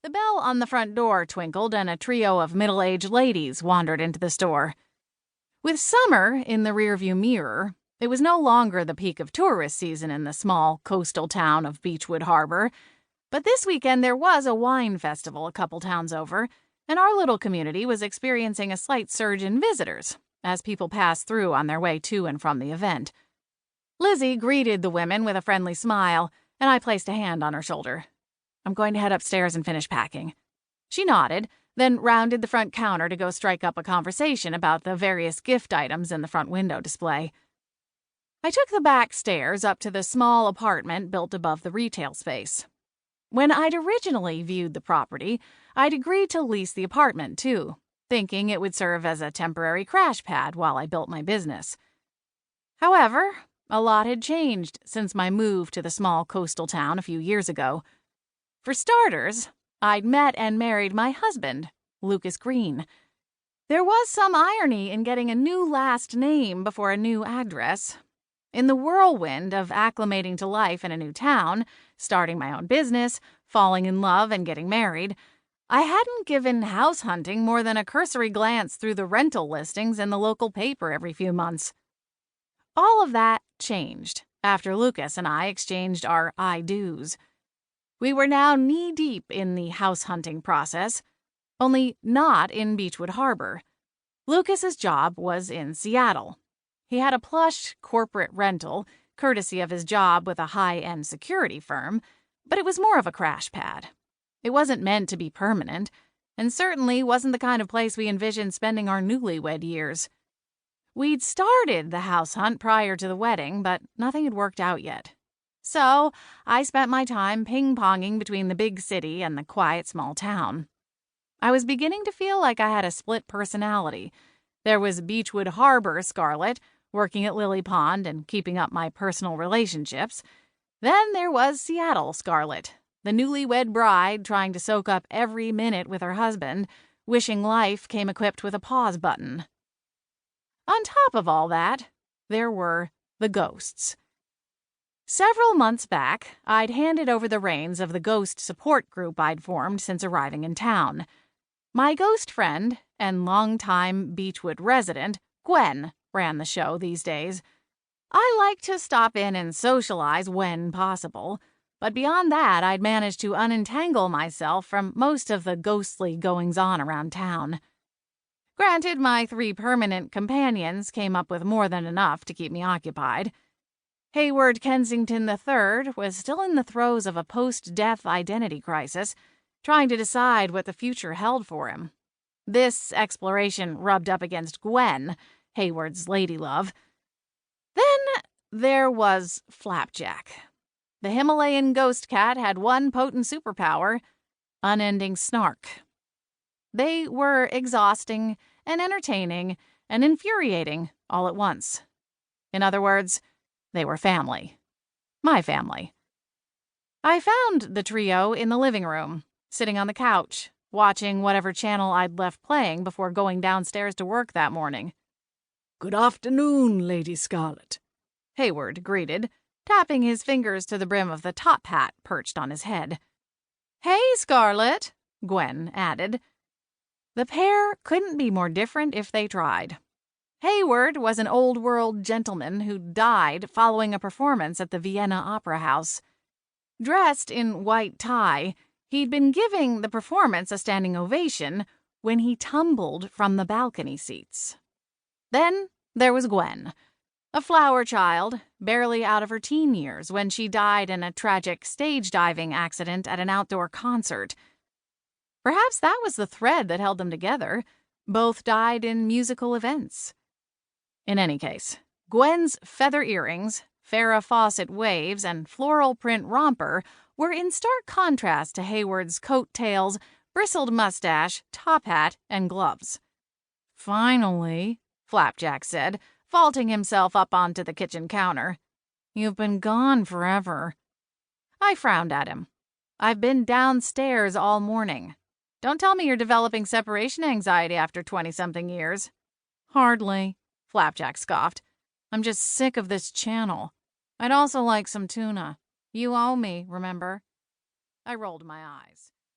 The bell on the front door twinkled and a trio of middle-aged ladies wandered into the store. With summer in the rearview mirror, it was no longer the peak of tourist season in the small coastal town of Beechwood Harbor, but this weekend there was a wine festival a couple towns over, and our little community was experiencing a slight surge in visitors as people passed through on their way to and from the event. Lizzie greeted the women with a friendly smile, and I placed a hand on her shoulder. "I'm going to head upstairs and finish packing." She nodded, then rounded the front counter to go strike up a conversation about the various gift items in the front window display. I took the back stairs up to the small apartment built above the retail space. When I'd originally viewed the property, I'd agreed to lease the apartment, too, thinking it would serve as a temporary crash pad while I built my business. However, a lot had changed since my move to the small coastal town a few years ago. For starters, I'd met and married my husband, Lucas Green. There was some irony in getting a new last name before a new address. In the whirlwind of acclimating to life in a new town, starting my own business, falling in love, and getting married, I hadn't given house hunting more than a cursory glance through the rental listings in the local paper every few months. All of that changed after Lucas and I exchanged our I-do's. We were now knee-deep in the house hunting process, only not in Beechwood Harbor. Lucas's job was in Seattle. He had a plush corporate rental, courtesy of his job with a high-end security firm, but it was more of a crash pad. It wasn't meant to be permanent, and certainly wasn't the kind of place we envisioned spending our newlywed years. We'd started the house hunt prior to the wedding, but nothing had worked out yet. So I spent my time ping-ponging between the big city and the quiet small town. I was beginning to feel like I had a split personality. There was Beechwood Harbor Scarlett, working at Lily Pond and keeping up my personal relationships. Then there was Seattle Scarlett, the newlywed bride trying to soak up every minute with her husband, wishing life came equipped with a pause button. On top of all that, there were the ghosts. Several months back, I'd handed over the reins of the ghost support group I'd formed since arriving in town. My ghost friend and longtime Beechwood resident, Gwen, ran the show these days. I like to stop in and socialize when possible, but beyond that I'd managed to unentangle myself from most of the ghostly goings-on around town. Granted, my 3 permanent companions came up with more than enough to keep me occupied. Hayward Kensington III was still in the throes of a post-death identity crisis, trying to decide what the future held for him. This exploration rubbed up against Gwen, Hayward's ladylove. Then there was Flapjack. The Himalayan ghost cat had one potent superpower: unending snark. They were exhausting and entertaining and infuriating all at once. In other words, they were family. My family. I found the trio in the living room, sitting on the couch, watching whatever channel I'd left playing before going downstairs to work that morning. "Good afternoon, Lady Scarlett," Hayward greeted, tapping his fingers to the brim of the top hat perched on his head. "Hey, Scarlett," Gwen added. The pair couldn't be more different if they tried. Hayward was an old-world gentleman who died following a performance at the Vienna Opera House. Dressed in white tie, he'd been giving the performance a standing ovation when he tumbled from the balcony seats. Then there was Gwen, a flower child, barely out of her teen years when she died in a tragic stage diving accident at an outdoor concert. Perhaps that was the thread that held them together. Both died in musical events. In any case, Gwen's feather earrings, Farrah Fawcett waves, and floral print romper were in stark contrast to Hayward's coattails, bristled mustache, top hat, and gloves. "Finally," Flapjack said, vaulting himself up onto the kitchen counter. "You've been gone forever." I frowned at him. "I've been downstairs all morning. Don't tell me you're developing separation anxiety after 20-something years." "Hardly," Flapjack scoffed. "I'm just sick of this channel. I'd also like some tuna. You owe me, remember?" I rolled my eyes.